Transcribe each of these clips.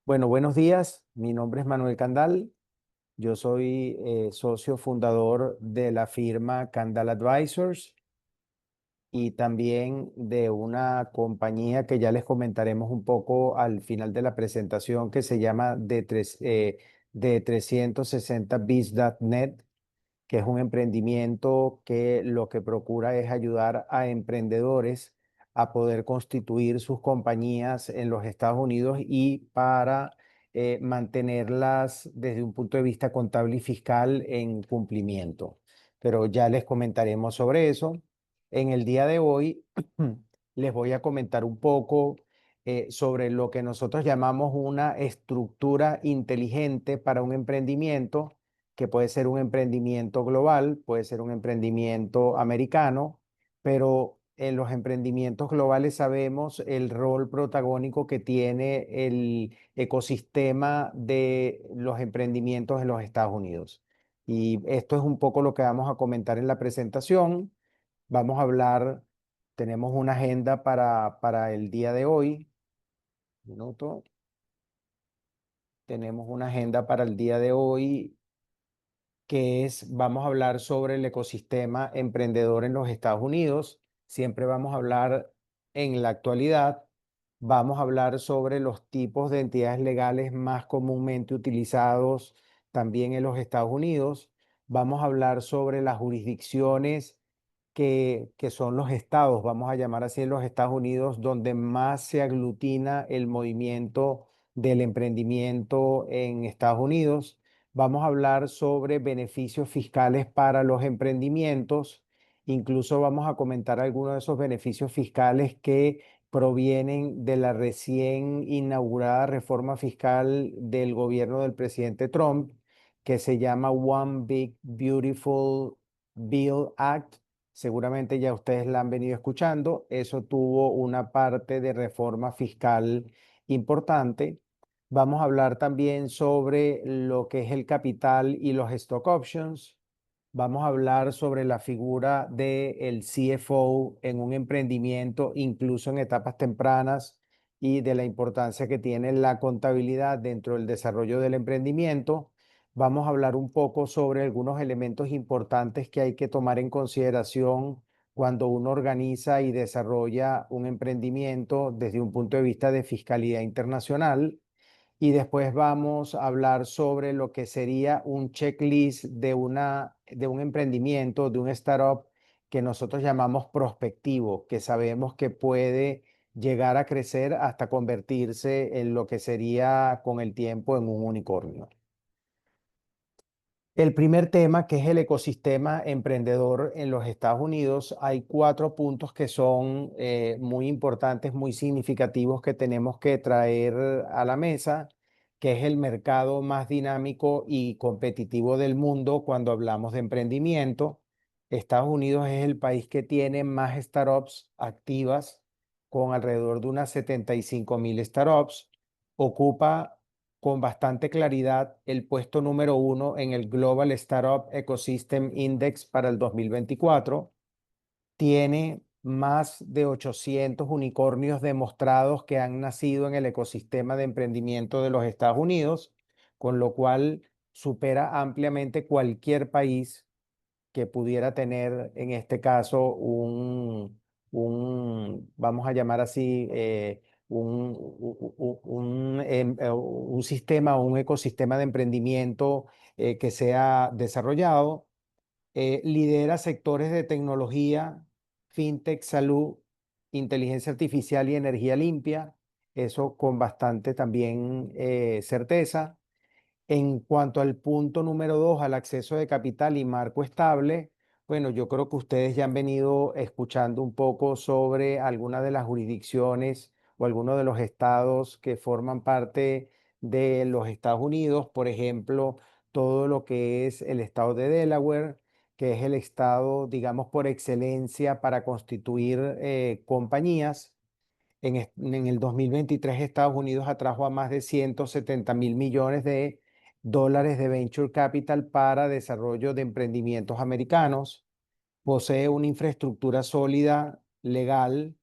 Bueno, buenos días. Mi nombre es Manuel Candal. Yo soy socio fundador de la firma Candal Advisors y también de una compañía que ya les comentaremos un poco al final de la presentación que se llama de 360biz.net, que es un emprendimiento que lo que procura es ayudar a emprendedores a poder constituir sus compañías en los Estados Unidos y para mantenerlas desde un punto de vista contable y fiscal en cumplimiento. Pero ya les comentaremos sobre eso. En el día de hoy les voy a comentar un poco sobre lo que nosotros llamamos una estructura inteligente para un emprendimiento, que puede ser un emprendimiento global, puede ser un emprendimiento americano, pero en los emprendimientos globales sabemos el rol protagónico que tiene el ecosistema de los emprendimientos en los Estados Unidos. Y esto es un poco lo que vamos a comentar en la presentación. Vamos a hablar, tenemos una agenda para el día de hoy. Minuto. Tenemos una agenda para el día de hoy vamos a hablar sobre el ecosistema emprendedor en los Estados Unidos. Siempre vamos a hablar en la actualidad. Vamos a hablar sobre los tipos de entidades legales más comúnmente utilizados también en los Estados Unidos. Vamos a hablar sobre las jurisdicciones que son los estados, vamos a llamar así, en los Estados Unidos, donde más se aglutina el movimiento del emprendimiento en Estados Unidos. Vamos a hablar sobre beneficios fiscales para los emprendimientos. Incluso vamos a comentar algunos de esos beneficios fiscales que provienen de la recién inaugurada reforma fiscal del gobierno del presidente Trump, que se llama One Big Beautiful Bill Act. Seguramente ya ustedes la han venido escuchando. Eso tuvo una parte de reforma fiscal importante. Vamos a hablar también sobre lo que es el capital y los stock options. Vamos a hablar sobre la figura del CFO en un emprendimiento, incluso en etapas tempranas, y de la importancia que tiene la contabilidad dentro del desarrollo del emprendimiento. Vamos a hablar un poco sobre algunos elementos importantes que hay que tomar en consideración cuando uno organiza y desarrolla un emprendimiento desde un punto de vista de fiscalidad internacional. Y después vamos a hablar sobre lo que sería un checklist de un emprendimiento, de un startup que nosotros llamamos prospectivo, que sabemos que puede llegar a crecer hasta convertirse en lo que sería con el tiempo en un unicornio. El primer tema, que es el ecosistema emprendedor en los Estados Unidos, hay cuatro puntos que son muy importantes, muy significativos, que tenemos que traer a la mesa, que es el mercado más dinámico y competitivo del mundo cuando hablamos de emprendimiento. Estados Unidos es el país que tiene más startups activas, con alrededor de unas 75.000 startups. Ocupa con bastante claridad el puesto número uno en el Global Startup Ecosystem Index para el 2024. Tiene más de 800 unicornios demostrados que han nacido en el ecosistema de emprendimiento de los Estados Unidos, con lo cual supera ampliamente cualquier país que pudiera tener, en este caso, vamos a llamar así, un sistema o un ecosistema de emprendimiento que sea desarrollado. Lidera sectores de tecnología, fintech, salud, inteligencia artificial y energía limpia, eso con bastante también certeza. En cuanto al punto número dos, al acceso de capital y marco estable, bueno, yo creo que ustedes ya han venido escuchando un poco sobre algunas de las jurisdicciones o algunos de los estados que forman parte de los Estados Unidos. Por ejemplo, todo lo que es el estado de Delaware, que es el estado, digamos, por excelencia para constituir compañías. En el 2023 Estados Unidos atrajo a más de 170.000 millones de dólares de venture capital para desarrollo de emprendimientos americanos. Posee una infraestructura sólida, legal,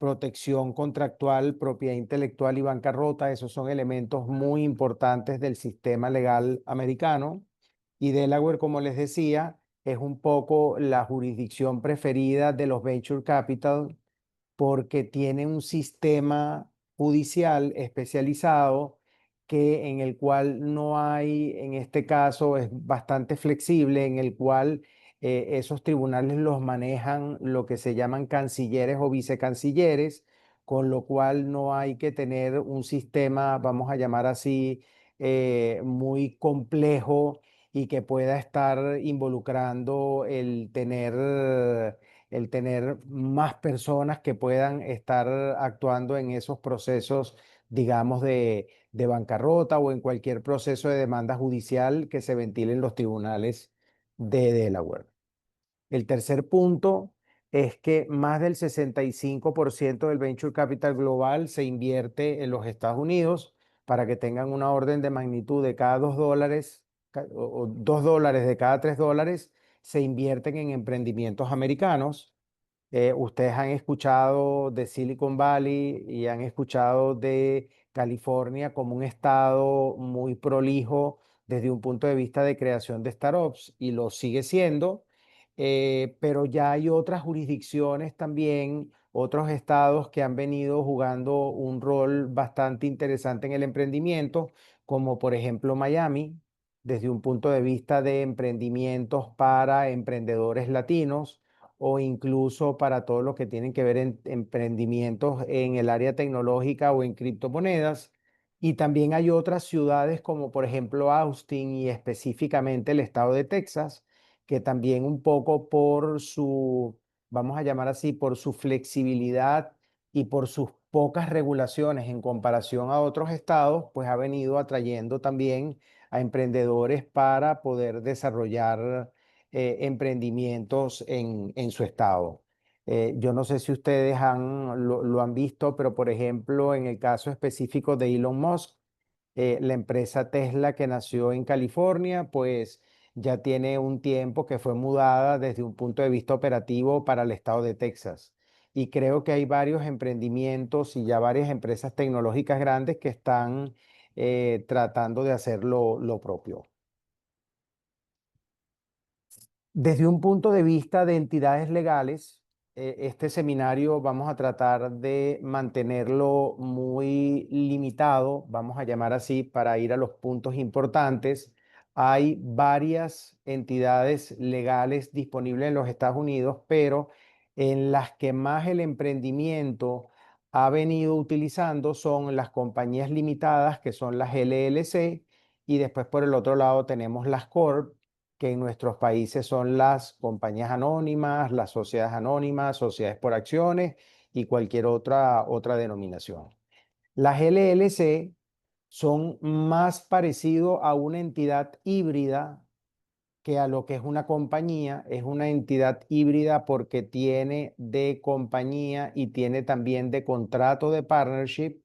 protección contractual, propiedad intelectual y bancarrota. Esos son elementos muy importantes del sistema legal americano. Y Delaware, como les decía, es un poco la jurisdicción preferida de los venture capital porque tiene un sistema judicial especializado en el cual no hay, en este caso es bastante flexible, en el cual esos tribunales los manejan lo que se llaman cancilleres o vicecancilleres, con lo cual no hay que tener un sistema, vamos a llamar así, muy complejo y que pueda estar involucrando el tener más personas que puedan estar actuando en esos procesos, digamos, de bancarrota o en cualquier proceso de demanda judicial que se ventile en los tribunales de Delaware. El tercer punto es que más del 65% del venture capital global se invierte en los Estados Unidos. Para que tengan una orden de magnitud, de cada $2, o $2 de cada $3 se invierten en emprendimientos americanos. Ustedes han escuchado de Silicon Valley y han escuchado de California como un estado muy prolijo desde un punto de vista de creación de startups, y lo sigue siendo. Pero ya hay otras jurisdicciones también, otros estados que han venido jugando un rol bastante interesante en el emprendimiento, como por ejemplo Miami, desde un punto de vista de emprendimientos para emprendedores latinos, o incluso para todo lo que tienen que ver en emprendimientos en el área tecnológica o en criptomonedas. Y también hay otras ciudades como por ejemplo Austin y específicamente el estado de Texas, que también un poco por su, vamos a llamar así, por su flexibilidad y por sus pocas regulaciones en comparación a otros estados, pues ha venido atrayendo también a emprendedores para poder desarrollar emprendimientos en su estado. Yo no sé si ustedes lo han visto, pero por ejemplo, en el caso específico de Elon Musk, la empresa Tesla que nació en California, pues ya tiene un tiempo que fue mudada desde un punto de vista operativo para el estado de Texas. Y creo que hay varios emprendimientos y ya varias empresas tecnológicas grandes que están tratando de hacer lo propio. Desde un punto de vista de entidades legales, este seminario vamos a tratar de mantenerlo muy limitado, vamos a llamar así, para ir a los puntos importantes. Hay varias entidades legales disponibles en los Estados Unidos, pero en las que más el emprendimiento ha venido utilizando son las compañías limitadas, que son las LLC, y después por el otro lado tenemos las Corp, que en nuestros países son las compañías anónimas, las sociedades anónimas, sociedades por acciones y cualquier otra denominación. Las LLC son más parecido a una entidad híbrida que a lo que es una compañía. Es una entidad híbrida porque tiene de compañía y tiene también de contrato de partnership.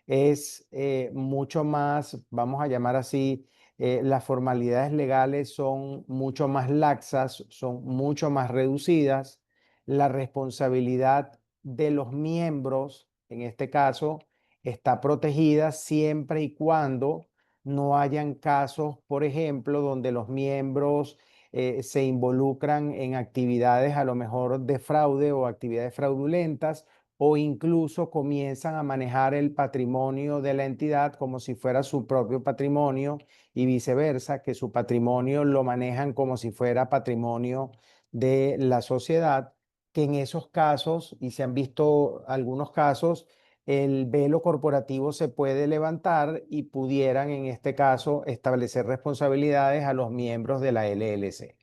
Es mucho más, vamos a llamar así, las formalidades legales son mucho más laxas, son mucho más reducidas. La responsabilidad de los miembros, en este caso, está protegida siempre y cuando no hayan casos, por ejemplo, donde los miembros se involucran en actividades a lo mejor de fraude o actividades fraudulentas, o incluso comienzan a manejar el patrimonio de la entidad como si fuera su propio patrimonio, y viceversa, que su patrimonio lo manejan como si fuera patrimonio de la sociedad, que en esos casos, y se han visto algunos casos, el velo corporativo se puede levantar y pudieran en este caso establecer responsabilidades a los miembros de la LLC.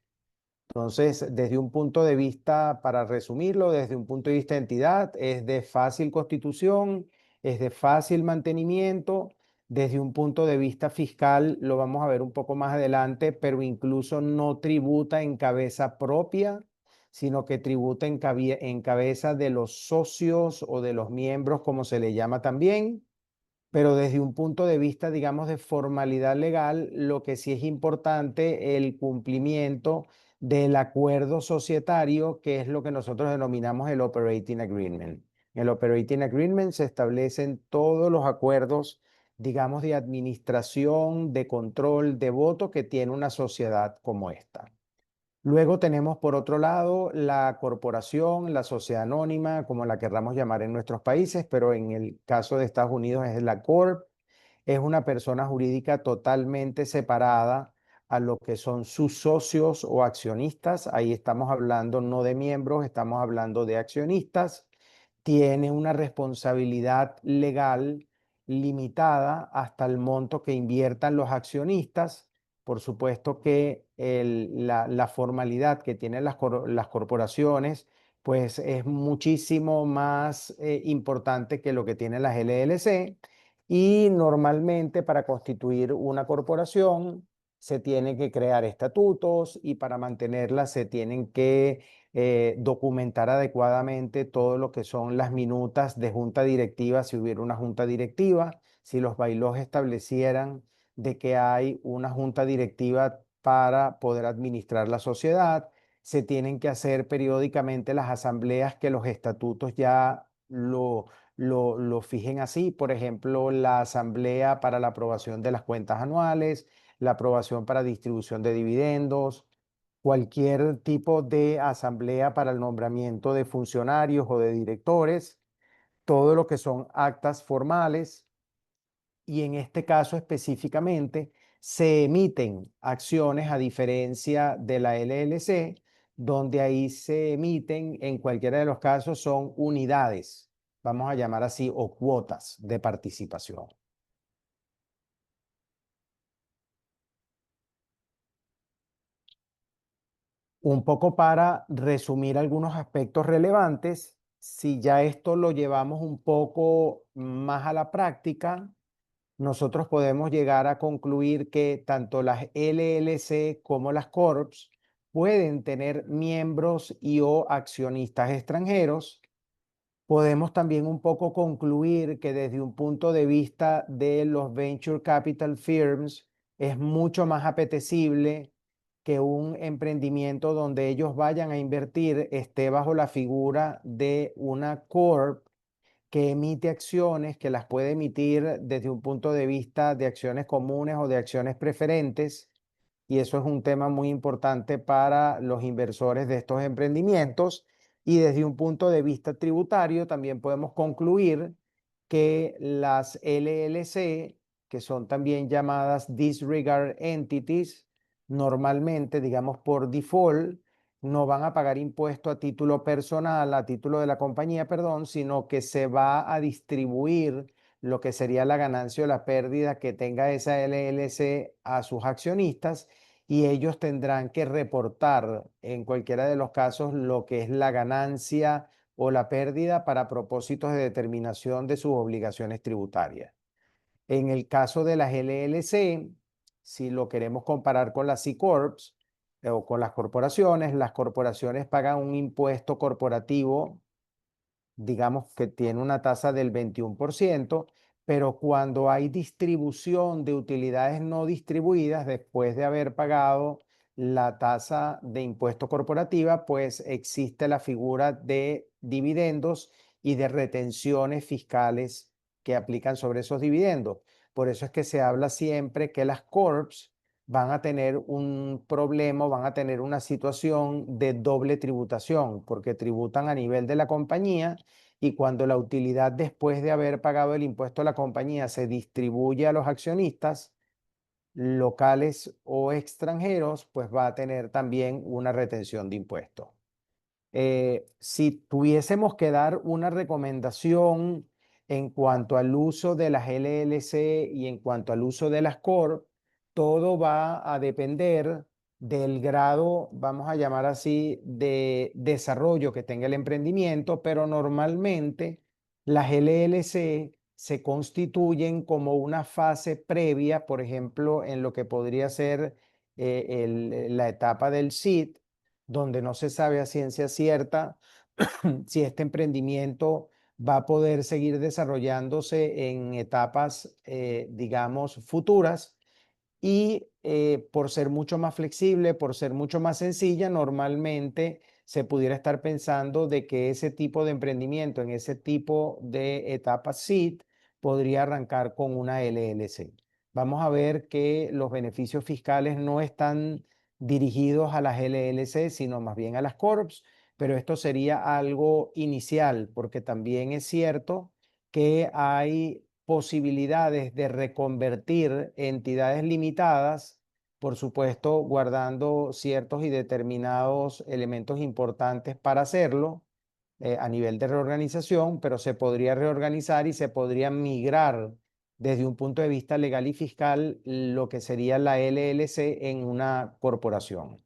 Entonces, desde un punto de vista, para resumirlo, desde un punto de vista de entidad, es de fácil constitución, es de fácil mantenimiento. Desde un punto de vista fiscal, lo vamos a ver un poco más adelante, pero incluso no tributa en cabeza propia, sino que tributa en cabeza de los socios o de los miembros, como se le llama también. Pero desde un punto de vista, digamos, de formalidad legal, lo que sí es importante, el cumplimiento del acuerdo societario, que es lo que nosotros denominamos el Operating Agreement. En el Operating Agreement se establecen todos los acuerdos, digamos, de administración, de control, de voto que tiene una sociedad como esta. Luego tenemos por otro lado la corporación, la sociedad anónima, como la querramos llamar en nuestros países, pero en el caso de Estados Unidos es la Corp. Es una persona jurídica totalmente separada a lo que son sus socios o accionistas. Ahí estamos hablando no de miembros, estamos hablando de accionistas. Tiene una responsabilidad legal limitada hasta el monto que inviertan los accionistas. Por supuesto que la formalidad que tienen las corporaciones, pues es muchísimo más importante que lo que tienen las LLC. Y normalmente para constituir una corporación se tienen que crear estatutos y para mantenerla se tienen que documentar adecuadamente todo lo que son las minutas de junta directiva, si hubiera una junta directiva, si los bylaws establecieran de que hay una junta directiva para poder administrar la sociedad. Se tienen que hacer periódicamente las asambleas que los estatutos ya lo fijen así. Por ejemplo, la asamblea para la aprobación de las cuentas anuales, la aprobación para distribución de dividendos, cualquier tipo de asamblea para el nombramiento de funcionarios o de directores, todo lo que son actas formales y en este caso específicamente se emiten acciones a diferencia de la LLC, donde ahí se emiten, en cualquiera de los casos, son unidades, vamos a llamar así, o cuotas de participación. Un poco para resumir algunos aspectos relevantes, si ya esto lo llevamos un poco más a la práctica, nosotros podemos llegar a concluir que tanto las LLC como las Corps pueden tener miembros y o accionistas extranjeros. Podemos también un poco concluir que desde un punto de vista de los venture capital firms es mucho más apetecible que un emprendimiento donde ellos vayan a invertir esté bajo la figura de una corp que emite acciones, que las puede emitir desde un punto de vista de acciones comunes o de acciones preferentes. Y eso es un tema muy importante para los inversores de estos emprendimientos. Y desde un punto de vista tributario, también podemos concluir que las LLC, que son también llamadas disregard entities, normalmente, digamos por default, no van a pagar impuesto a título personal, a título de la compañía, perdón, sino que se va a distribuir lo que sería la ganancia o la pérdida que tenga esa LLC a sus accionistas y ellos tendrán que reportar en cualquiera de los casos lo que es la ganancia o la pérdida para propósitos de determinación de sus obligaciones tributarias. En el caso de las LLC, si lo queremos comparar con las C Corps o con las corporaciones pagan un impuesto corporativo, digamos que tiene una tasa del 21%, pero cuando hay distribución de utilidades no distribuidas después de haber pagado la tasa de impuesto corporativa, pues existe la figura de dividendos y de retenciones fiscales que aplican sobre esos dividendos. Por eso es que se habla siempre que las corps van a tener un problema, van a tener una situación de doble tributación, porque tributan a nivel de la compañía y cuando la utilidad después de haber pagado el impuesto a la compañía se distribuye a los accionistas locales o extranjeros, pues va a tener también una retención de impuestos. Si tuviésemos que dar una recomendación en cuanto al uso de las LLC y en cuanto al uso de las Corp, todo va a depender del grado, vamos a llamar así, de desarrollo que tenga el emprendimiento, pero normalmente las LLC se constituyen como una fase previa, por ejemplo, en lo que podría ser la etapa del SID, donde no se sabe a ciencia cierta si este emprendimiento va a poder seguir desarrollándose en etapas, digamos, futuras. Y por ser mucho más flexible, por ser mucho más sencilla, normalmente se pudiera estar pensando de que ese tipo de emprendimiento en ese tipo de etapa seed podría arrancar con una LLC. Vamos a ver que los beneficios fiscales no están dirigidos a las LLC, sino más bien a las corps, pero esto sería algo inicial, porque también es cierto que hay posibilidades de reconvertir entidades limitadas, por supuesto, guardando ciertos y determinados elementos importantes para hacerlo a nivel de reorganización, pero se podría reorganizar y se podría migrar desde un punto de vista legal y fiscal lo que sería la LLC en una corporación.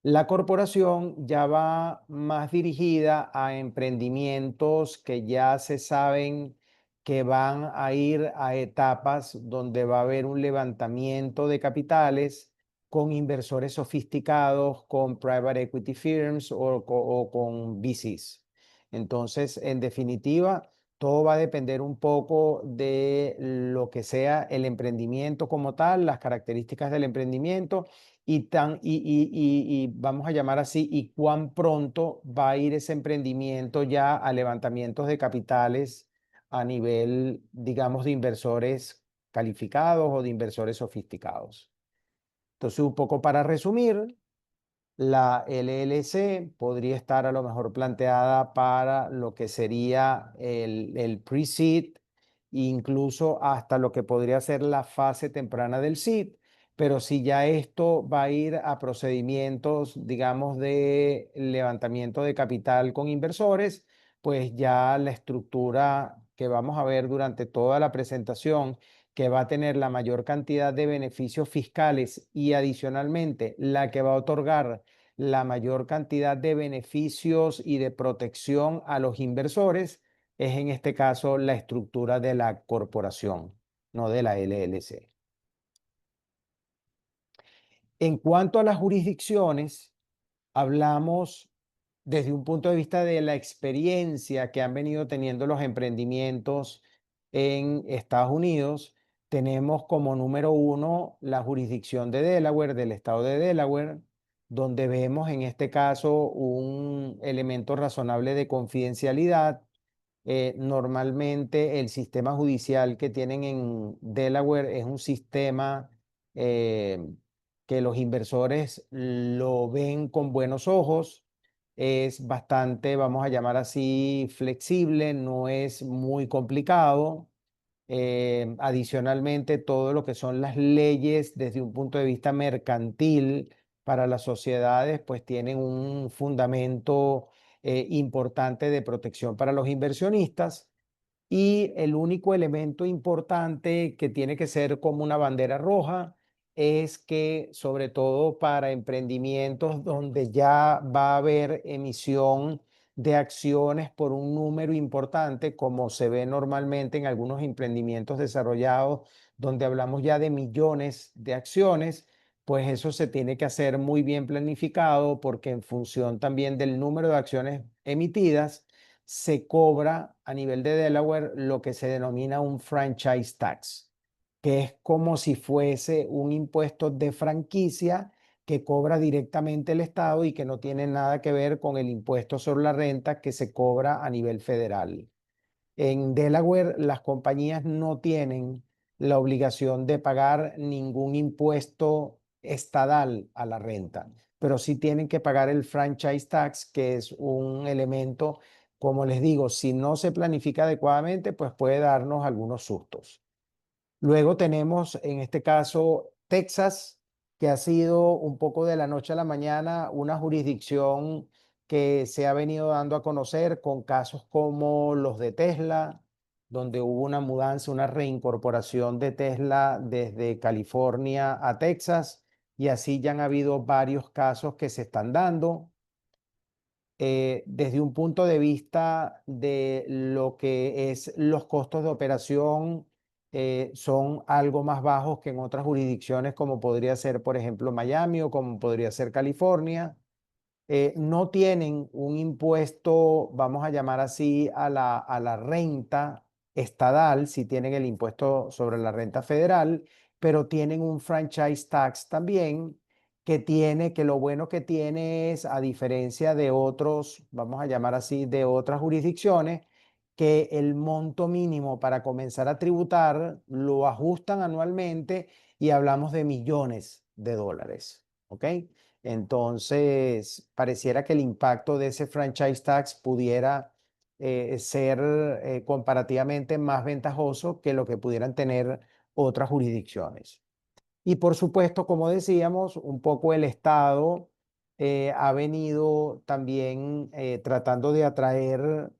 La corporación ya va más dirigida a emprendimientos que ya se saben que van a ir a etapas donde va a haber un levantamiento de capitales con inversores sofisticados, con private equity firms o con VCs. Entonces, en definitiva, todo va a depender un poco de lo que sea el emprendimiento como tal, las características del emprendimiento y vamos a llamar así, y cuán pronto va a ir ese emprendimiento ya a levantamientos de capitales a nivel, digamos, de inversores calificados o de inversores sofisticados. Entonces, un poco para resumir, la LLC podría estar a lo mejor planteada para lo que sería el pre-seed, incluso hasta lo que podría ser la fase temprana del seed. Pero si ya esto va a ir a procedimientos, digamos, de levantamiento de capital con inversores, pues ya la estructura que vamos a ver durante toda la presentación, que va a tener la mayor cantidad de beneficios fiscales y adicionalmente la que va a otorgar la mayor cantidad de beneficios y de protección a los inversores, es en este caso la estructura de la corporación, no de la LLC. En cuanto a las jurisdicciones, hablamos desde un punto de vista de la experiencia que han venido teniendo los emprendimientos en Estados Unidos. Tenemos como número uno la jurisdicción de Delaware, del estado de Delaware, donde vemos en este caso un elemento razonable de confidencialidad. Normalmente el sistema judicial que tienen en Delaware es un sistema eh, que los inversores lo ven con buenos ojos. Es bastante, vamos a llamar así, flexible, no es muy complicado. Adicionalmente, todo lo que son las leyes desde un punto de vista mercantil para las sociedades, pues tienen un fundamento importante de protección para los inversionistas. Y el único elemento importante que tiene que ser como una bandera roja es que, sobre todo para emprendimientos donde ya va a haber emisión de acciones por un número importante, como se ve normalmente en algunos emprendimientos desarrollados, donde hablamos ya de millones de acciones, pues eso se tiene que hacer muy bien planificado porque en función también del número de acciones emitidas, se cobra a nivel de Delaware lo que se denomina un franchise tax, que es como si fuese un impuesto de franquicia que cobra directamente el Estado y que no tiene nada que ver con el impuesto sobre la renta que se cobra a nivel federal. En Delaware, las compañías no tienen la obligación de pagar ningún impuesto estadal a la renta, pero sí tienen que pagar el franchise tax, que es un elemento, como les digo, si no se planifica adecuadamente, pues puede darnos algunos sustos. Luego tenemos, en este caso, Texas, que ha sido un poco de la noche a la mañana una jurisdicción que se ha venido dando a conocer con casos como los de Tesla, donde hubo una mudanza, una reincorporación de Tesla desde California a Texas, y así ya han habido varios casos que se están dando. Desde un punto de vista de lo que es los costos de operación, son algo más bajos que en otras jurisdicciones como podría ser, por ejemplo, Miami o como podría ser California. No tienen un impuesto, vamos a llamar así, a la renta estadal, si tienen el impuesto sobre la renta federal, pero tienen un franchise tax también que lo bueno que tiene es, a diferencia de otros, vamos a llamar así, de otras jurisdicciones, que el monto mínimo para comenzar a tributar lo ajustan anualmente y hablamos de millones de dólares, ¿ok? Entonces, pareciera que el impacto de ese franchise tax pudiera ser comparativamente más ventajoso que lo que pudieran tener otras jurisdicciones. Y por supuesto, como decíamos, un poco el Estado ha venido también tratando de atraer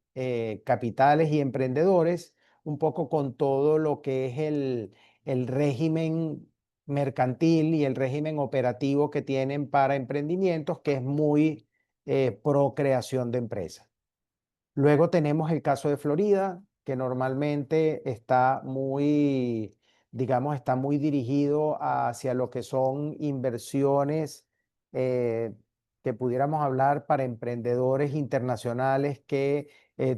capitales y emprendedores, un poco con todo lo que es el régimen mercantil y el régimen operativo que tienen para emprendimientos, que es muy pro creación de empresas. Luego tenemos el caso de Florida, que normalmente está muy, digamos, está muy dirigido hacia lo que son inversiones eh, que pudiéramos hablar para emprendedores internacionales que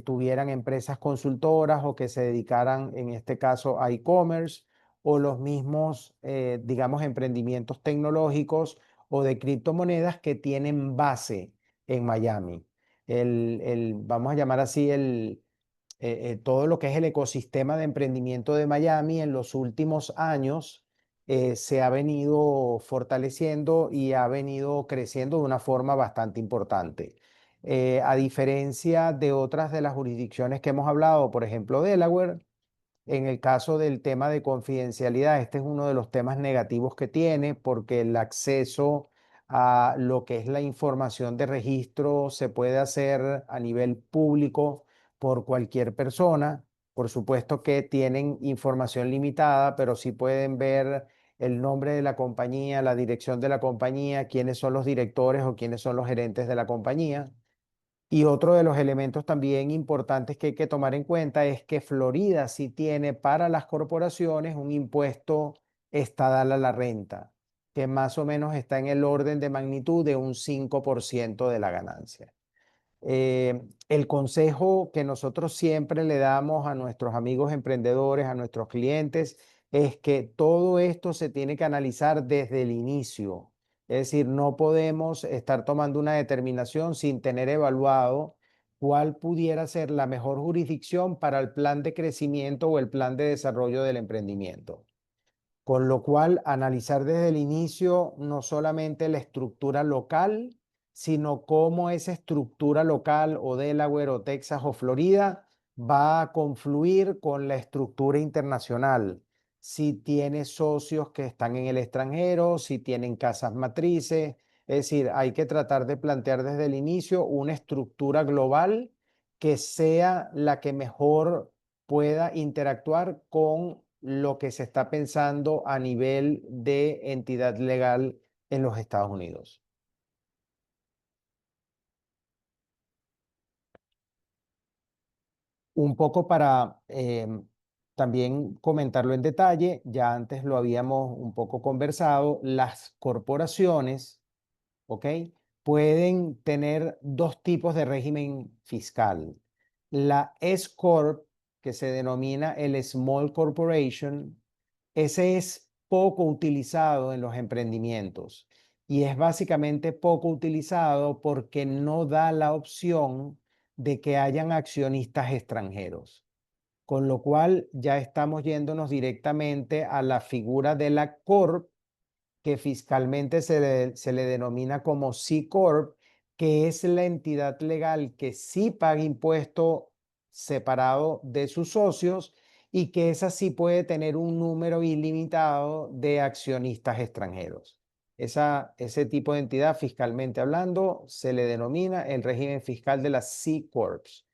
tuvieran empresas consultoras o que se dedicaran, en este caso, a e-commerce o los mismos, digamos, emprendimientos tecnológicos o de criptomonedas que tienen base en Miami. Vamos a llamar así, todo lo que es el ecosistema de emprendimiento de Miami en los últimos años se ha venido fortaleciendo y ha venido creciendo de una forma bastante importante. A diferencia de otras de las jurisdicciones que hemos hablado, por ejemplo, Delaware, en el caso del tema de confidencialidad, este es uno de los temas negativos que tiene porque el acceso a lo que es la información de registro se puede hacer a nivel público por cualquier persona. Por supuesto que tienen información limitada, pero sí pueden ver el nombre de la compañía, la dirección de la compañía, quiénes son los directores o quiénes son los gerentes de la compañía. Y otro de los elementos también importantes que hay que tomar en cuenta es que Florida sí tiene para las corporaciones un impuesto estadal a la renta, que más o menos está en el orden de magnitud de un 5% de la ganancia. El consejo que nosotros siempre le damos a nuestros amigos emprendedores, a nuestros clientes, es que todo esto se tiene que analizar desde el inicio. Es decir, no podemos estar tomando una determinación sin tener evaluado cuál pudiera ser la mejor jurisdicción para el plan de crecimiento o el plan de desarrollo del emprendimiento. Con lo cual, analizar desde el inicio no solamente la estructura local, sino cómo esa estructura local o Delaware o Texas o Florida va a confluir con la estructura internacional. Si tiene socios que están en el extranjero, si tienen casas matrices. Es decir, hay que tratar de plantear desde el inicio una estructura global que sea la que mejor pueda interactuar con lo que se está pensando a nivel de entidad legal en los Estados Unidos. Un poco para también comentarlo en detalle, ya antes lo habíamos un poco conversado, las corporaciones, ¿ok? Pueden tener dos tipos de régimen fiscal. La S Corp, que se denomina el Small Corporation, ese es poco utilizado en los emprendimientos y es básicamente poco utilizado porque no da la opción de que hayan accionistas extranjeros, con lo cual ya estamos yéndonos directamente a la figura de la Corp, que fiscalmente se le denomina como C Corp, que es la entidad legal que sí paga impuesto separado de sus socios y que esa sí puede tener un número ilimitado de accionistas extranjeros. Ese tipo de entidad, fiscalmente hablando, se le denomina el régimen fiscal de las C Corps.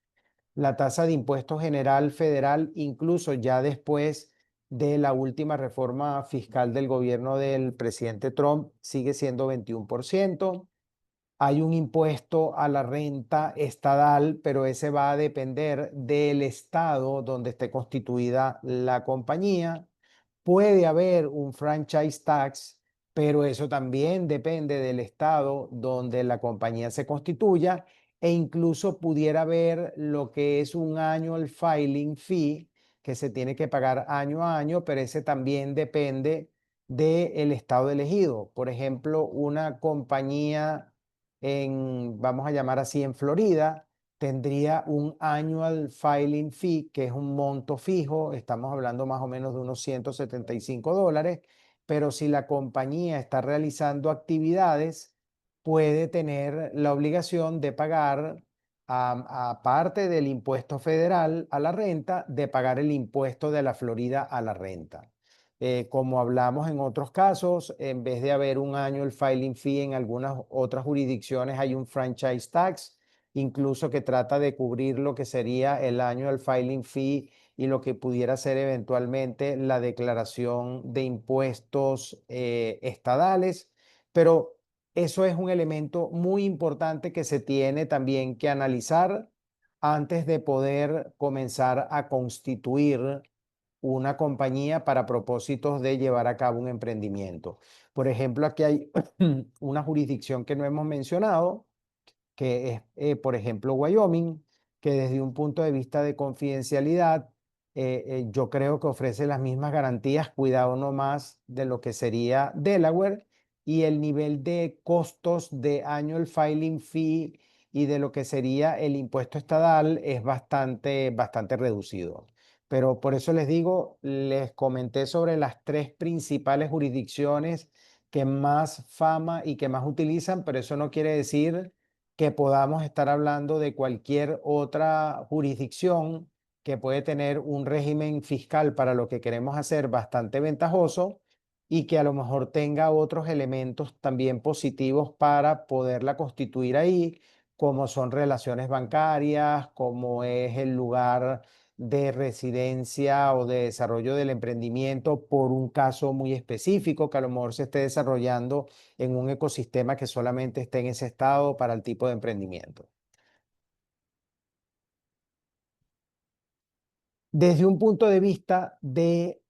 La tasa de impuesto general federal, incluso ya después de la última reforma fiscal del gobierno del presidente Trump, sigue siendo 21%. Hay un impuesto a la renta estadal, pero ese va a depender del estado donde esté constituida la compañía. Puede haber un franchise tax, pero eso también depende del estado donde la compañía se constituya e incluso pudiera haber lo que es un annual filing fee que se tiene que pagar año a año, pero ese también depende del estado elegido. Por ejemplo, una compañía vamos a llamar así, en Florida, tendría un annual filing fee, que es un monto fijo, estamos hablando más o menos de unos $175, pero si la compañía está realizando actividades, puede tener la obligación de pagar, aparte del impuesto federal a la renta, de pagar el impuesto de la Florida a la renta. Como hablamos en otros casos, en vez de haber un annual filing fee en algunas otras jurisdicciones, hay un franchise tax, incluso que trata de cubrir lo que sería el annual filing fee y lo que pudiera ser eventualmente la declaración de impuestos estadales. Pero eso es un elemento muy importante que se tiene también que analizar antes de poder comenzar a constituir una compañía para propósitos de llevar a cabo un emprendimiento. Por ejemplo, aquí hay una jurisdicción que no hemos mencionado, que es, por ejemplo, Wyoming, que desde un punto de vista de confidencialidad, yo creo que ofrece las mismas garantías, cuidado no más de lo que sería Delaware, y el nivel de costos de annual filing fee y de lo que sería el impuesto estadal es bastante reducido. Pero por eso les digo, les comenté sobre las tres principales jurisdicciones que más fama y que más utilizan, pero eso no quiere decir que podamos estar hablando de cualquier otra jurisdicción que puede tener un régimen fiscal para lo que queremos hacer bastante ventajoso y que a lo mejor tenga otros elementos también positivos para poderla constituir ahí, como son relaciones bancarias, como es el lugar de residencia o de desarrollo del emprendimiento por un caso muy específico que a lo mejor se esté desarrollando en un ecosistema que solamente esté en ese estado para el tipo de emprendimiento. Desde un punto de vista de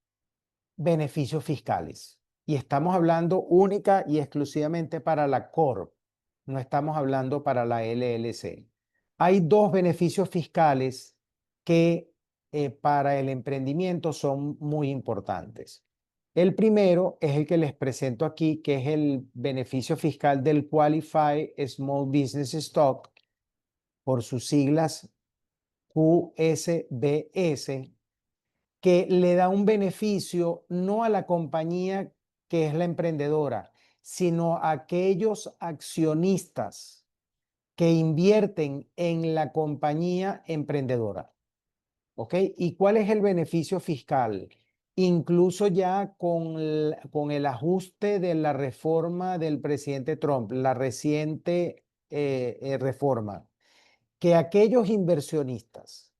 beneficios fiscales, y estamos hablando única y exclusivamente para la Corp, no estamos hablando para la LLC. Hay dos beneficios fiscales que para el emprendimiento son muy importantes. El primero es el que les presento aquí, que es el beneficio fiscal del Qualified Small Business Stock, por sus siglas QSBS, que le da un beneficio no a la compañía que es la emprendedora, sino a aquellos accionistas que invierten en la compañía emprendedora. ¿Ok? ¿Y cuál es el beneficio fiscal? Incluso ya con el ajuste de la reforma del presidente Trump, la reciente reforma, que aquellos inversionistas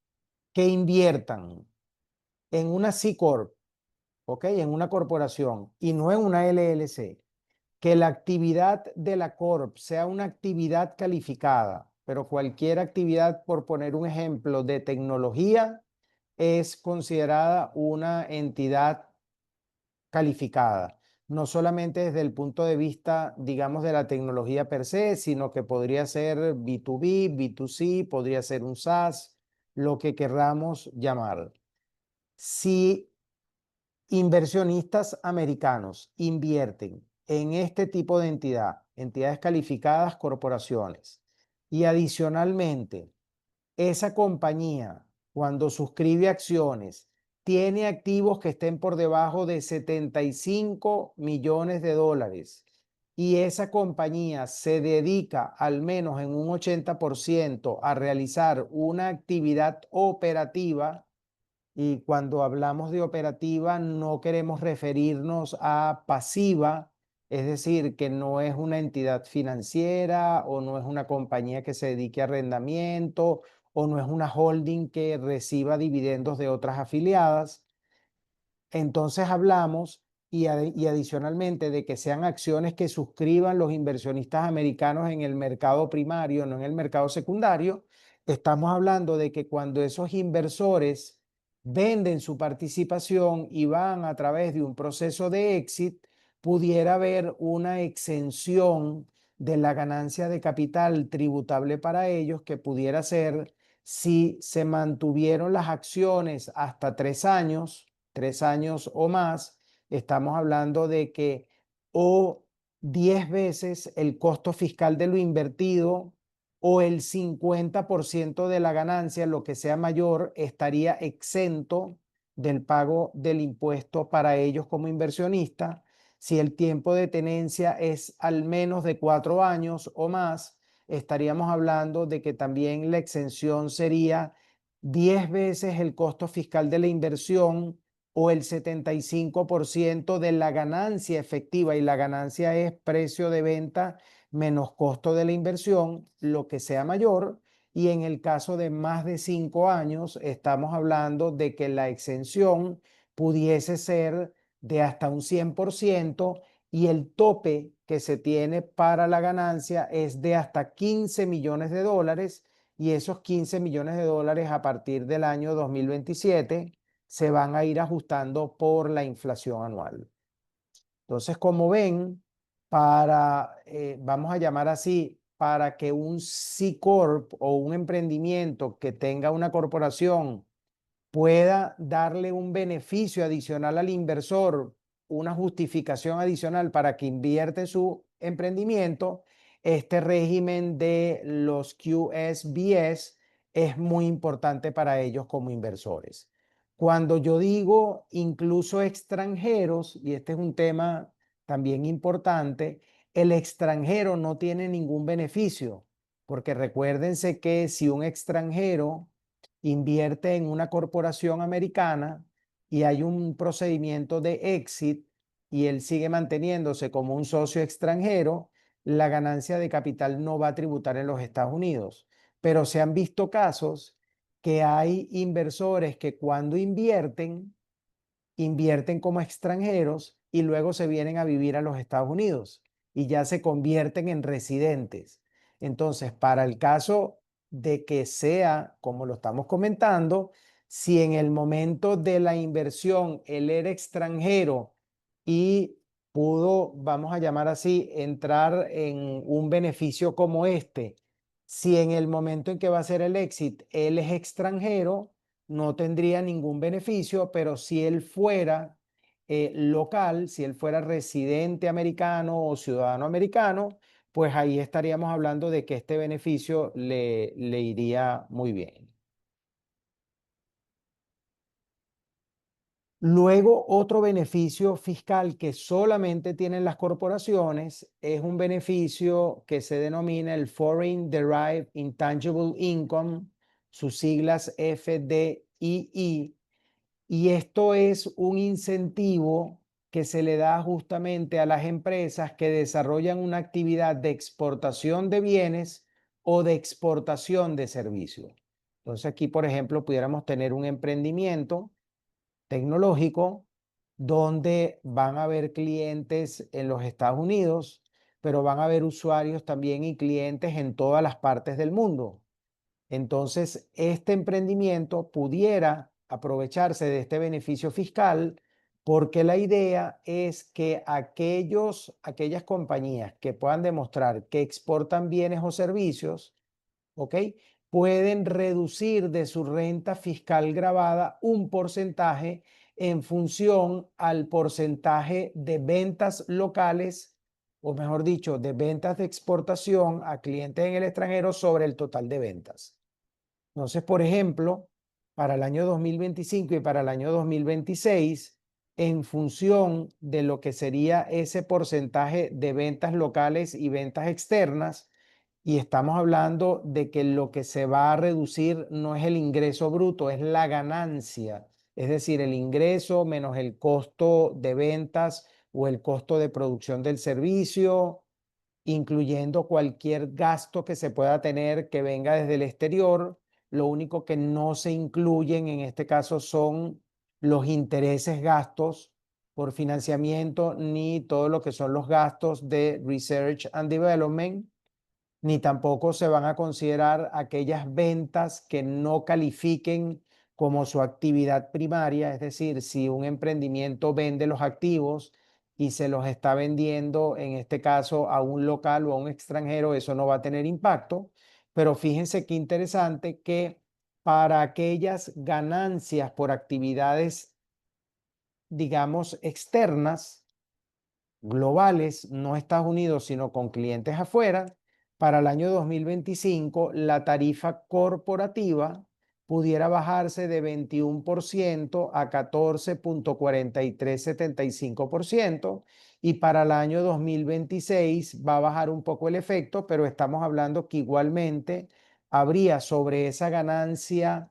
que inviertan en una C Corp, ¿ok? En una corporación y no en una LLC, que la actividad de la Corp sea una actividad calificada, pero cualquier actividad, por poner un ejemplo, de tecnología, es considerada una entidad calificada, no solamente desde el punto de vista, digamos, de la tecnología per se, sino que podría ser B2B, B2C, podría ser un SaaS, lo que querramos llamar. Si inversionistas americanos invierten en este tipo de entidades calificadas, corporaciones, y adicionalmente esa compañía, cuando suscribe acciones, tiene activos que estén por debajo de 75 millones de dólares y esa compañía se dedica al menos en un 80% a realizar una actividad operativa, y cuando hablamos de operativa no queremos referirnos a pasiva, es decir, que no es una entidad financiera o no es una compañía que se dedique a arrendamiento o no es una holding que reciba dividendos de otras afiliadas. Entonces hablamos y adicionalmente de que sean acciones que suscriban los inversionistas americanos en el mercado primario, no en el mercado secundario. Estamos hablando de que cuando esos inversores venden su participación y van a través de un proceso de exit, pudiera haber una exención de la ganancia de capital tributable para ellos, que pudiera ser si se mantuvieron las acciones hasta 3 años o más, estamos hablando de que o 10 veces el costo fiscal de lo invertido o el 50% de la ganancia, lo que sea mayor, estaría exento del pago del impuesto para ellos como inversionistas. Si el tiempo de tenencia es al menos de 4 años o más, estaríamos hablando de que también la exención sería 10 veces el costo fiscal de la inversión o el 75% de la ganancia efectiva, y la ganancia es precio de venta menos costo de la inversión, lo que sea mayor. Y en el caso de más de 5 años, estamos hablando de que la exención pudiese ser de hasta un 100% y el tope que se tiene para la ganancia es de hasta 15 millones de dólares, y esos 15 millones de dólares a partir del año 2027 se van a ir ajustando por la inflación anual. Entonces, como ven, vamos a llamar así, para que un C Corp o un emprendimiento que tenga una corporación pueda darle un beneficio adicional al inversor, una justificación adicional para que invierta en su emprendimiento, este régimen de los QSBS es muy importante para ellos como inversores. Cuando yo digo incluso extranjeros, y este es un tema también importante, el extranjero no tiene ningún beneficio, porque recuérdense que si un extranjero invierte en una corporación americana y hay un procedimiento de exit y él sigue manteniéndose como un socio extranjero, la ganancia de capital no va a tributar en los Estados Unidos. Pero se han visto casos que hay inversores que cuando invierten como extranjeros y luego se vienen a vivir a los Estados Unidos y ya se convierten en residentes. Entonces, para el caso de que sea como lo estamos comentando, si en el momento de la inversión él era extranjero y pudo, vamos a llamar así, entrar en un beneficio como este, si en el momento en que va a ser el exit él es extranjero, no tendría ningún beneficio, pero si él fuera local, si él fuera residente americano o ciudadano americano, pues ahí estaríamos hablando de que este beneficio le iría muy bien. Luego, otro beneficio fiscal que solamente tienen las corporaciones es un beneficio que se denomina el Foreign Derived Intangible Income, sus siglas FDII. Y esto es un incentivo que se le da justamente a las empresas que desarrollan una actividad de exportación de bienes o de exportación de servicios. Entonces aquí, por ejemplo, pudiéramos tener un emprendimiento tecnológico donde van a haber clientes en los Estados Unidos, pero van a haber usuarios también y clientes en todas las partes del mundo. Entonces, este emprendimiento pudiera aprovecharse de este beneficio fiscal porque la idea es que aquellas compañías que puedan demostrar que exportan bienes o servicios, ¿ok? Pueden reducir de su renta fiscal gravada un porcentaje en función al porcentaje de ventas locales, o mejor dicho, de ventas de exportación a clientes en el extranjero sobre el total de ventas. Entonces, por ejemplo, para el año 2025 y para el año 2026, en función de lo que sería ese porcentaje de ventas locales y ventas externas, y estamos hablando de que lo que se va a reducir no es el ingreso bruto, es la ganancia, es decir, el ingreso menos el costo de ventas o el costo de producción del servicio, incluyendo cualquier gasto que se pueda tener que venga desde el exterior. Lo único que no se incluyen en este caso son los intereses gastos por financiamiento, ni todo lo que son los gastos de Research and Development, ni tampoco se van a considerar aquellas ventas que no califiquen como su actividad primaria, es decir, si un emprendimiento vende los activos y se los está vendiendo, en este caso, a un local o a un extranjero, eso no va a tener impacto. Pero fíjense qué interesante que para aquellas ganancias por actividades digamos, externas, globales, no Estados Unidos, sino con clientes afuera, para el año 2025 la tarifa corporativa pudiera bajarse de 21% a 14,4375%, y para el año 2026 va a bajar un poco el efecto, pero estamos hablando que igualmente habría sobre esa ganancia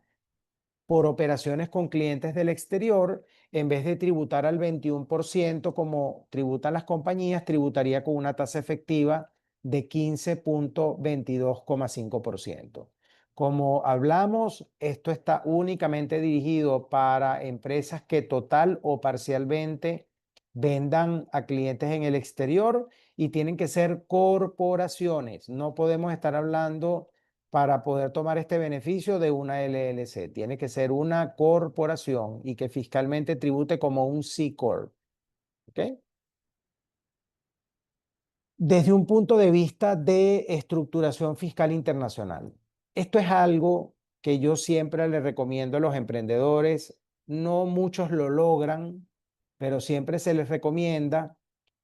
por operaciones con clientes del exterior, en vez de tributar al 21% como tributan las compañías, tributaría con una tasa efectiva de 15,22,5%. Como hablamos, esto está únicamente dirigido para empresas que total o parcialmente vendan a clientes en el exterior, y tienen que ser corporaciones. No podemos estar hablando, para poder tomar este beneficio, de una LLC. Tiene que ser una corporación y que fiscalmente tribute como un C Corp. ¿Ok? Desde un punto de vista de estructuración fiscal internacional, esto es algo que yo siempre le recomiendo a los emprendedores. No muchos lo logran, pero siempre se les recomienda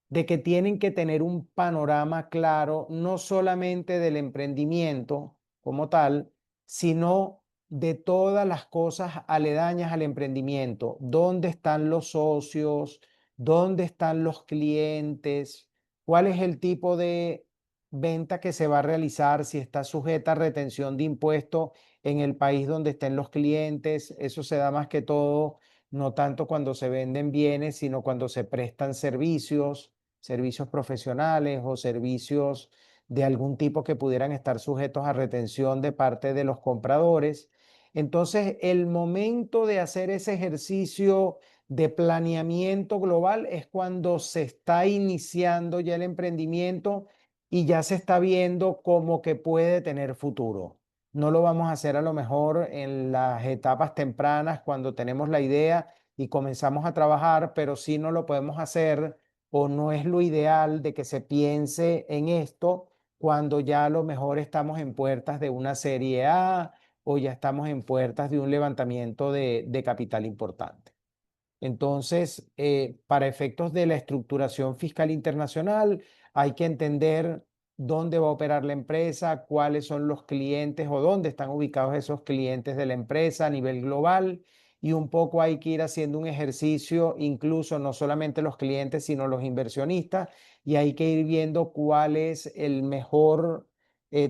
de que tienen que tener un panorama claro, no solamente del emprendimiento como tal, sino de todas las cosas aledañas al emprendimiento. ¿Dónde están los socios? ¿Dónde están los clientes? ¿Cuál es el tipo de venta que se va a realizar? Si está sujeta a retención de impuestos en el país donde estén los clientes. Eso se da más que todo, no tanto cuando se venden bienes, sino cuando se prestan servicios, servicios profesionales o servicios de algún tipo que pudieran estar sujetos a retención de parte de los compradores. Entonces, el momento de hacer ese ejercicio de planeamiento global es cuando se está iniciando ya el emprendimiento y ya se está viendo como que puede tener futuro. No lo vamos a hacer a lo mejor en las etapas tempranas cuando tenemos la idea y comenzamos a trabajar, pero sí no lo podemos hacer, o no es lo ideal de que se piense en esto cuando ya a lo mejor estamos en puertas de una serie A o ya estamos en puertas de un levantamiento de capital importante. Entonces, para efectos de la estructuración fiscal internacional, hay que entender dónde va a operar la empresa, cuáles son los clientes o dónde están ubicados esos clientes de la empresa a nivel global, y un poco hay que ir haciendo un ejercicio, incluso no solamente los clientes, sino los inversionistas, y hay que ir viendo cuál es el mejor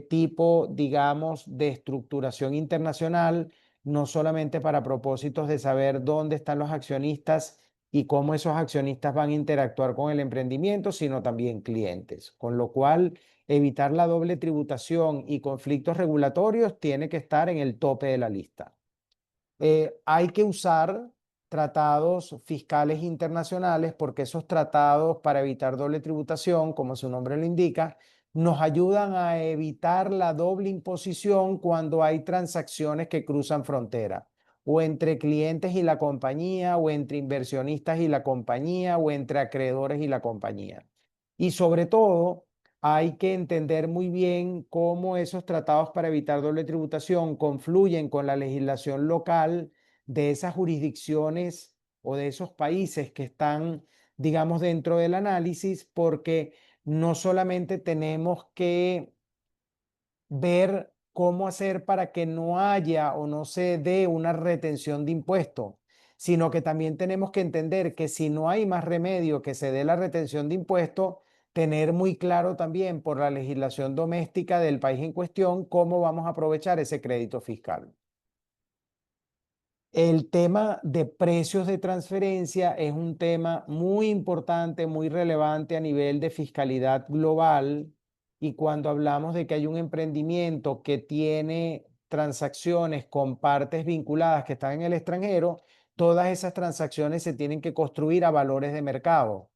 tipo, digamos, de estructuración internacional, no solamente para propósitos de saber dónde están los accionistas y cómo esos accionistas van a interactuar con el emprendimiento, sino también clientes. Con lo cual, evitar la doble tributación y conflictos regulatorios tiene que estar en el tope de la lista. Hay que usar tratados fiscales internacionales, porque esos tratados, para evitar doble tributación, como su nombre lo indica, nos ayudan a evitar la doble imposición cuando hay transacciones que cruzan frontera, o entre clientes y la compañía, o entre inversionistas y la compañía, o entre acreedores y la compañía. Y sobre todo, hay que entender muy bien cómo esos tratados para evitar doble tributación confluyen con la legislación local de esas jurisdicciones o de esos países que están, digamos, dentro del análisis, porque no solamente tenemos que ver cómo hacer para que no haya o no se dé una retención de impuestos, sino que también tenemos que entender que si no hay más remedio que se dé la retención de impuestos, tener muy claro también por la legislación doméstica del país en cuestión cómo vamos a aprovechar ese crédito fiscal. El tema de precios de transferencia es un tema muy importante, muy relevante a nivel de fiscalidad global. Y cuando hablamos de que hay un emprendimiento que tiene transacciones con partes vinculadas que están en el extranjero, todas esas transacciones se tienen que construir a valores de mercado.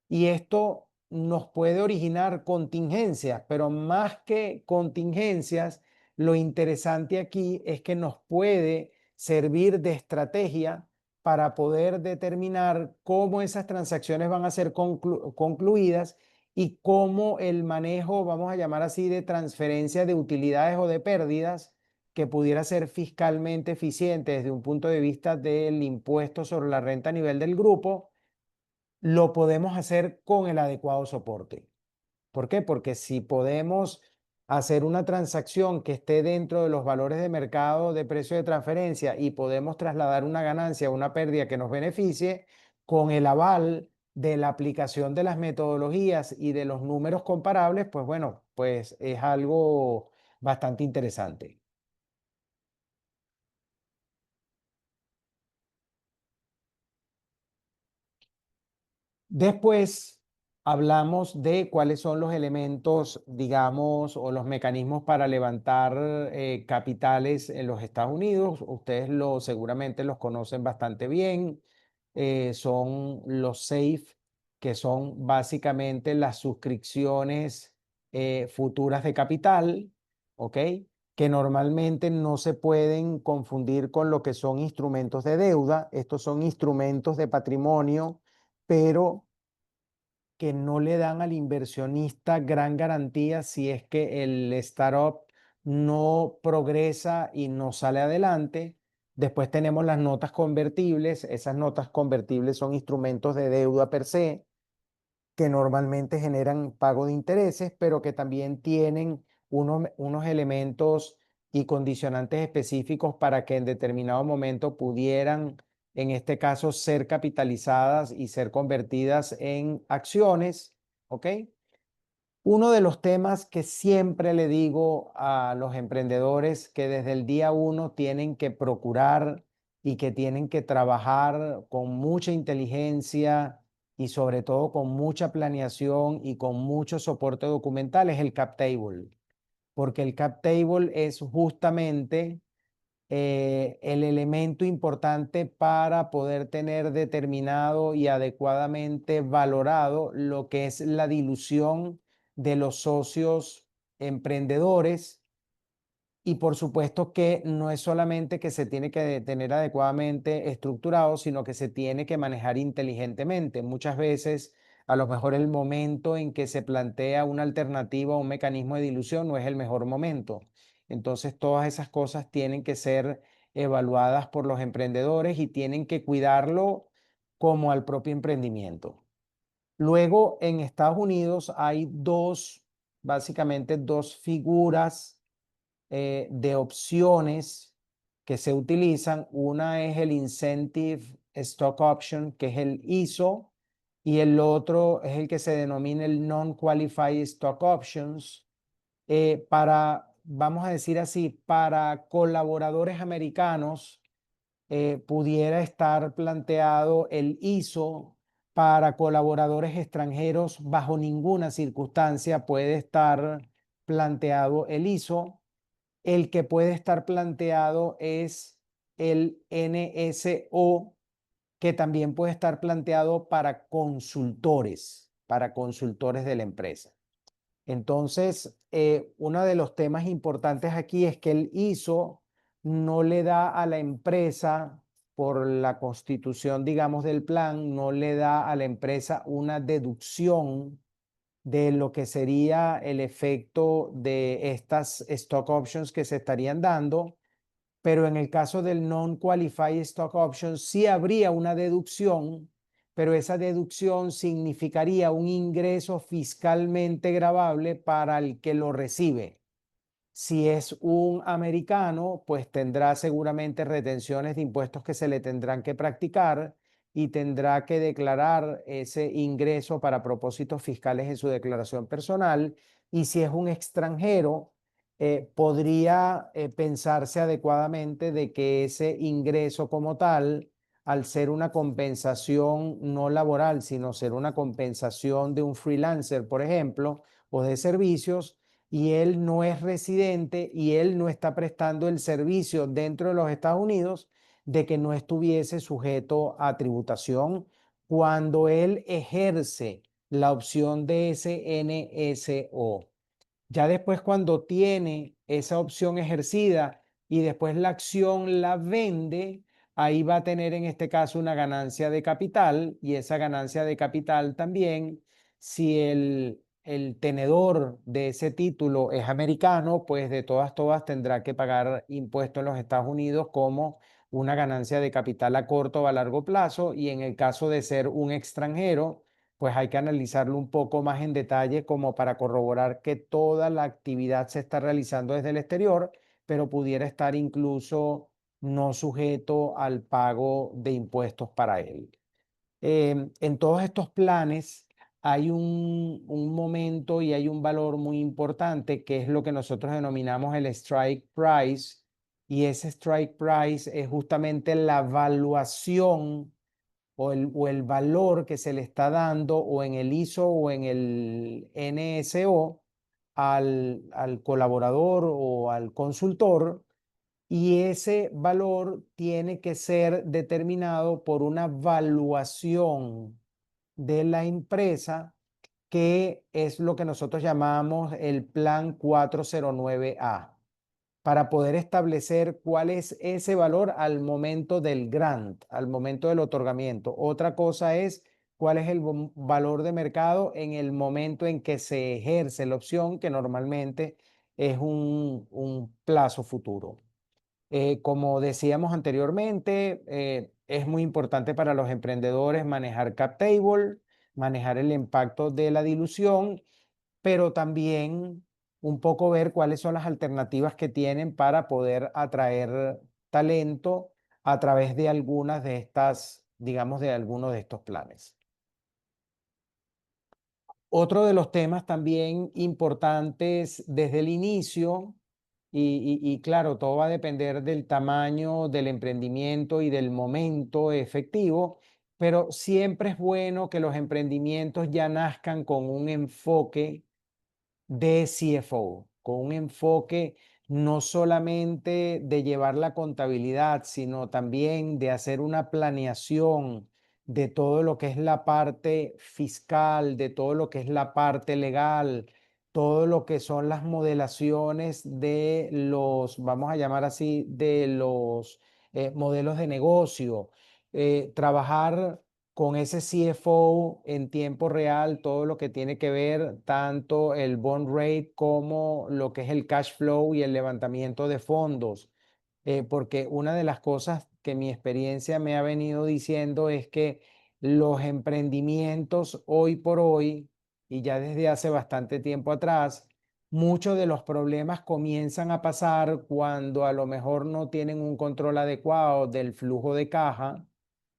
Y esto nos puede originar contingencias, pero más que contingencias, lo interesante aquí es que nos puede servir de estrategia para poder determinar cómo esas transacciones van a ser concluidas, y cómo el manejo, vamos a llamar así, de transferencia de utilidades o de pérdidas que pudiera ser fiscalmente eficiente desde un punto de vista del impuesto sobre la renta a nivel del grupo, lo podemos hacer con el adecuado soporte. ¿Por qué? Porque si podemos hacer una transacción que esté dentro de los valores de mercado de precio de transferencia y podemos trasladar una ganancia o una pérdida que nos beneficie, con el aval de la aplicación de las metodologías y de los números comparables, pues bueno, pues es algo bastante interesante. Después hablamos de cuáles son los elementos, digamos, o los mecanismos para levantar capitales en los Estados Unidos. Ustedes seguramente los conocen bastante bien. Son los SAFE, que son básicamente las suscripciones futuras de capital, ¿ok? Que normalmente no se pueden confundir con lo que son instrumentos de deuda. Estos son instrumentos de patrimonio, pero que no le dan al inversionista gran garantía si es que el startup no progresa y no sale adelante. Después tenemos las notas convertibles. Esas notas convertibles son instrumentos de deuda per se, que normalmente generan pago de intereses, pero que también tienen unos elementos y condicionantes específicos para que en determinado momento pudieran, en este caso, ser capitalizadas y ser convertidas en acciones, ¿ok? Uno de los temas que siempre le digo a los emprendedores que desde el día uno tienen que procurar y que tienen que trabajar con mucha inteligencia y sobre todo con mucha planeación y con mucho soporte documental es el cap table, porque el cap table es justamente el elemento importante para poder tener determinado y adecuadamente valorado lo que es la dilución de los socios emprendedores. Y por supuesto que no es solamente que se tiene que tener adecuadamente estructurado, sino que se tiene que manejar inteligentemente. Muchas veces, a lo mejor el momento en que se plantea una alternativa o un mecanismo de dilución no es el mejor momento. Entonces, todas esas cosas tienen que ser evaluadas por los emprendedores y tienen que cuidarlo como al propio emprendimiento. Luego, en Estados Unidos hay básicamente dos figuras de opciones que se utilizan. Una es el Incentive Stock Option, que es el ISO, y el otro es el que se denomina el Non-Qualified Stock Options. Vamos a decir así, para colaboradores americanos pudiera estar planteado el ISO. Para colaboradores extranjeros, bajo ninguna circunstancia puede estar planteado el ISO. El que puede estar planteado es el NSO, que también puede estar planteado para consultores de la empresa. Entonces, uno de los temas importantes aquí es que el ISO no le da a la empresa, por la constitución, digamos, del plan, no le da a la empresa una deducción de lo que sería el efecto de estas stock options que se estarían dando, pero en el caso del non-qualified stock option sí habría una deducción, pero esa deducción significaría un ingreso fiscalmente gravable para el que lo recibe. Si es un americano, pues tendrá seguramente retenciones de impuestos que se le tendrán que practicar y tendrá que declarar ese ingreso para propósitos fiscales en su declaración personal. Y si es un extranjero, podría pensarse adecuadamente de que ese ingreso como tal, al ser una compensación no laboral, sino ser una compensación de un freelancer, por ejemplo, o de servicios, y él no es residente y él no está prestando el servicio dentro de los Estados Unidos, de que no estuviese sujeto a tributación cuando él ejerce la opción de ese NSO. Ya después, cuando tiene esa opción ejercida y después la acción la vende, ahí va a tener en este caso una ganancia de capital, y esa ganancia de capital también, si el el tenedor de ese título es americano, pues de todas tendrá que pagar impuestos en los Estados Unidos como una ganancia de capital a corto o a largo plazo. Y en el caso de ser un extranjero, pues hay que analizarlo un poco más en detalle como para corroborar que toda la actividad se está realizando desde el exterior, pero pudiera estar incluso no sujeto al pago de impuestos para él. En todos estos planes hay un momento y hay un valor muy importante que es lo que nosotros denominamos el strike price, y ese strike price es justamente la evaluación o el valor que se le está dando o en el ISO o en el NSO al colaborador o al consultor, y ese valor tiene que ser determinado por una evaluación de la empresa, que es lo que nosotros llamamos el Plan 409A, para poder establecer cuál es ese valor al momento del grant, al momento del otorgamiento. Otra cosa es cuál es el valor de mercado en el momento en que se ejerce la opción, que normalmente es un plazo futuro. Como decíamos anteriormente, es muy importante para los emprendedores manejar cap table, manejar el impacto de la dilución, pero también un poco ver cuáles son las alternativas que tienen para poder atraer talento a través de algunas de estas, digamos, de algunos de estos planes. Otro de los temas también importantes desde el inicio, y claro, todo va a depender del tamaño del emprendimiento y del momento efectivo, pero siempre es bueno que los emprendimientos ya nazcan con un enfoque de CFO, con un enfoque no solamente de llevar la contabilidad, sino también de hacer una planeación de todo lo que es la parte fiscal, de todo lo que es la parte legal, todo lo que son las modelaciones de los, vamos a llamar así, de los modelos de negocio. Trabajar con ese CFO en tiempo real, todo lo que tiene que ver tanto el bond rate como lo que es el cash flow y el levantamiento de fondos. Porque una de las cosas que mi experiencia me ha venido diciendo es que los emprendimientos hoy por hoy, y ya desde hace bastante tiempo atrás, muchos de los problemas comienzan a pasar cuando a lo mejor no tienen un control adecuado del flujo de caja,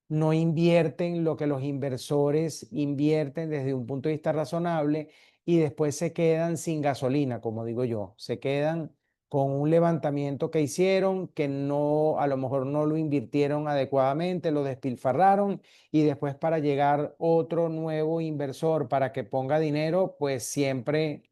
no invierten lo que los inversores invierten desde un punto de vista razonable, y después se quedan sin gasolina, como digo yo. Se quedan con un levantamiento que hicieron que no, a lo mejor no lo invirtieron adecuadamente, lo despilfarraron, y después para llegar otro nuevo inversor para que ponga dinero, pues siempre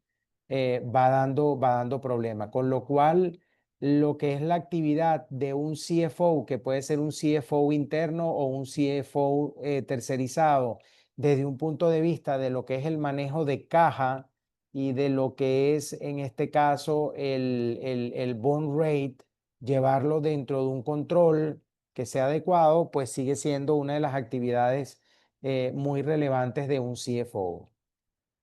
va dando problema. Con lo cual, lo que es la actividad de un CFO, que puede ser un CFO interno o un CFO tercerizado, desde un punto de vista de lo que es el manejo de caja y de lo que es, en este caso, el bond rate, llevarlo dentro de un control que sea adecuado, pues sigue siendo una de las actividades muy relevantes de un CFO.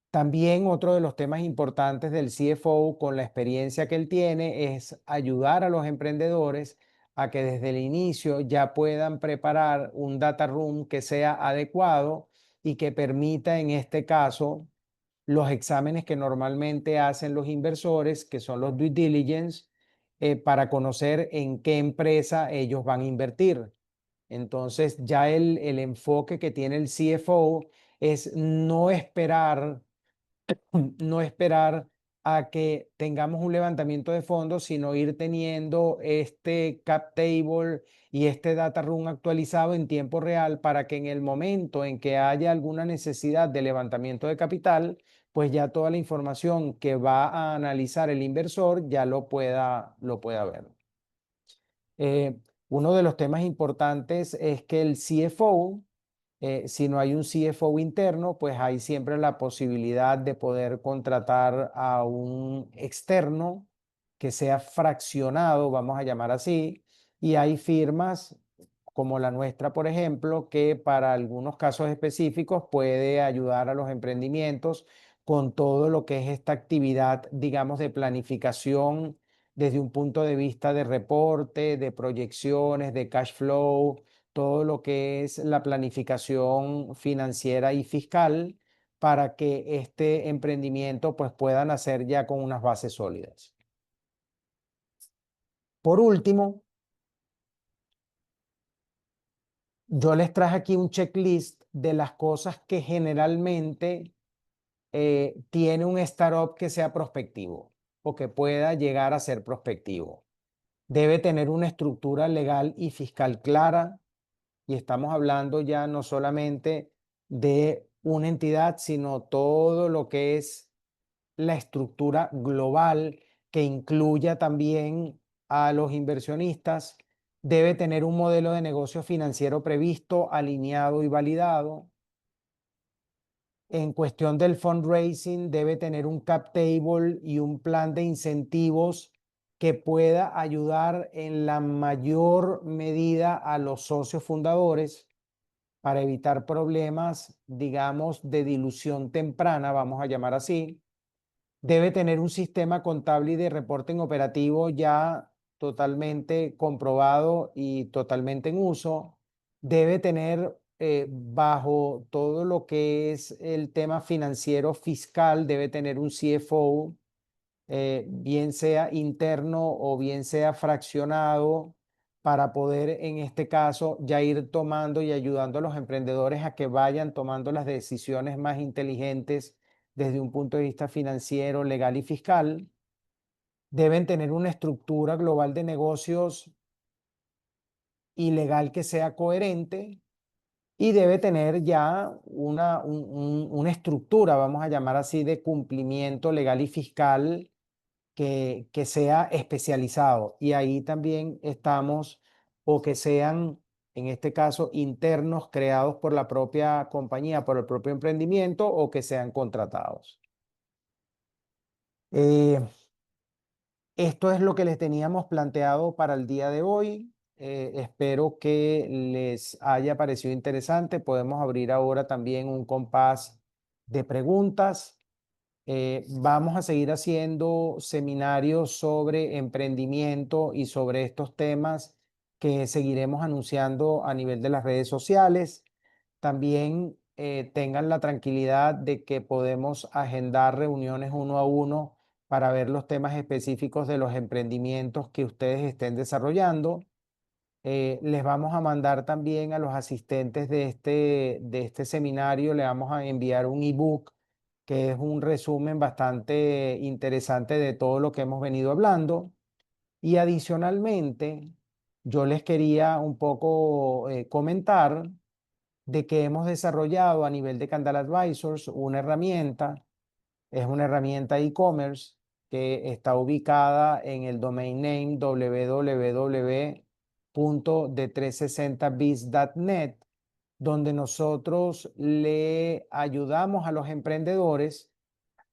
También otro de los temas importantes del CFO, con la experiencia que él tiene, es ayudar a los emprendedores a que desde el inicio ya puedan preparar un data room que sea adecuado y que permita, en este caso, los exámenes que normalmente hacen los inversores, que son los due diligence, para conocer en qué empresa ellos van a invertir. Entonces, ya el enfoque que tiene el CFO es no esperar a que tengamos un levantamiento de fondos, sino ir teniendo este cap table y este data room actualizado en tiempo real, para que en el momento en que haya alguna necesidad de levantamiento de capital, pues ya toda la información que va a analizar el inversor ya lo pueda ver. Eh, Uno de los temas importantes es que el CFO, si no hay un CFO interno, pues hay siempre la posibilidad de poder contratar a un externo que sea fraccionado, vamos a llamar así, y hay firmas como la nuestra, por ejemplo, que para algunos casos específicos puede ayudar a los emprendimientos con todo lo que es esta actividad, digamos, de planificación desde un punto de vista de reporte, de proyecciones, de cash flow, todo lo que es la planificación financiera y fiscal para que este emprendimiento pues pueda nacer ya con unas bases sólidas. Por último, yo les traje aquí un checklist de las cosas que generalmente tiene un startup que sea prospectivo o que pueda llegar a ser prospectivo. Debe tener una estructura legal y fiscal clara, y estamos hablando ya no solamente de una entidad, sino todo lo que es la estructura global que incluya también a los inversionistas. Debe tener un modelo de negocio financiero previsto, alineado y validado. En cuestión del fundraising, debe tener un cap table y un plan de incentivos que pueda ayudar en la mayor medida a los socios fundadores para evitar problemas, digamos, de dilución temprana, vamos a llamar así. Debe tener un sistema contable y de reporting operativo ya totalmente comprobado y totalmente en uso. Debe tener bajo todo lo que es el tema financiero fiscal, debe tener un CFO, bien sea interno o bien sea fraccionado, para poder en este caso ya ir tomando y ayudando a los emprendedores a que vayan tomando las decisiones más inteligentes desde un punto de vista financiero, legal y fiscal. Deben tener una estructura global de negocios y legal que sea coherente, y debe tener ya una estructura, vamos a llamar así, de cumplimiento legal y fiscal que sea especializado. Y ahí también estamos, o que sean, en este caso, internos creados por la propia compañía, por el propio emprendimiento, o que sean contratados. Eh, Esto es lo que les teníamos planteado para el día de hoy. Espero que les haya parecido interesante. Podemos abrir ahora también un compás de preguntas. Vamos a seguir haciendo seminarios sobre emprendimiento y sobre estos temas que seguiremos anunciando a nivel de las redes sociales. También tengan la tranquilidad de que podemos agendar reuniones uno a uno para ver los temas específicos de los emprendimientos que ustedes estén desarrollando. Les vamos a mandar también a los asistentes de este seminario, le vamos a enviar un ebook que es un resumen bastante interesante de todo lo que hemos venido hablando. Y adicionalmente, yo les quería un poco comentar de que hemos desarrollado a nivel de Candal Advisors una herramienta. Es una herramienta e-commerce que está ubicada en el domain name www.de360biz.net, donde nosotros le ayudamos a los emprendedores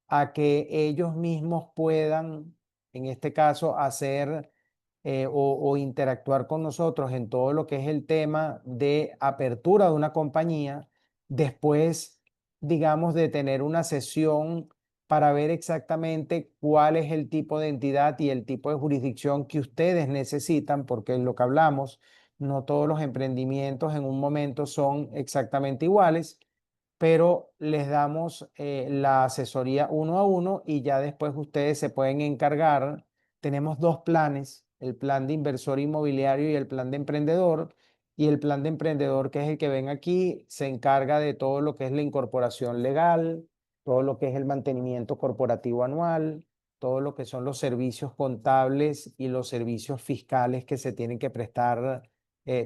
a que ellos mismos puedan, en este caso, hacer o interactuar con nosotros en todo lo que es el tema de apertura de una compañía, después, digamos, de tener una sesión para ver exactamente cuál es el tipo de entidad y el tipo de jurisdicción que ustedes necesitan, porque es lo que hablamos, no todos los emprendimientos en un momento son exactamente iguales, pero les damos la asesoría uno a uno y ya después ustedes se pueden encargar. Tenemos dos planes, el plan de inversor inmobiliario y el plan de emprendedor. Y el plan de emprendedor, que es el que ven aquí, se encarga de todo lo que es la incorporación legal, todo lo que es el mantenimiento corporativo anual, todo lo que son los servicios contables y los servicios fiscales que se tienen que prestar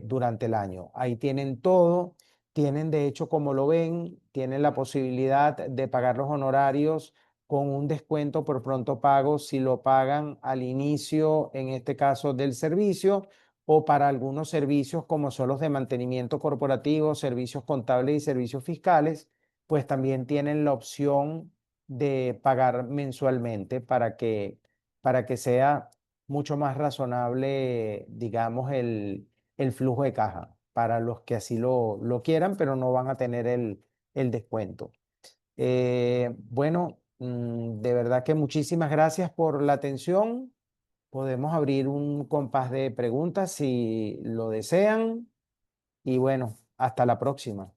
durante el año. Ahí tienen todo. Tienen, de hecho, como lo ven, tienen la posibilidad de pagar los honorarios con un descuento por pronto pago si lo pagan al inicio, en este caso, del servicio, o para algunos servicios como son los de mantenimiento corporativo, servicios contables y servicios fiscales, pues también tienen la opción de pagar mensualmente para que sea mucho más razonable, digamos, el flujo de caja para los que así lo quieran, pero no van a tener el descuento. Bueno, de verdad que muchísimas gracias por la atención. Podemos abrir un compás de preguntas si lo desean. Y bueno, hasta la próxima.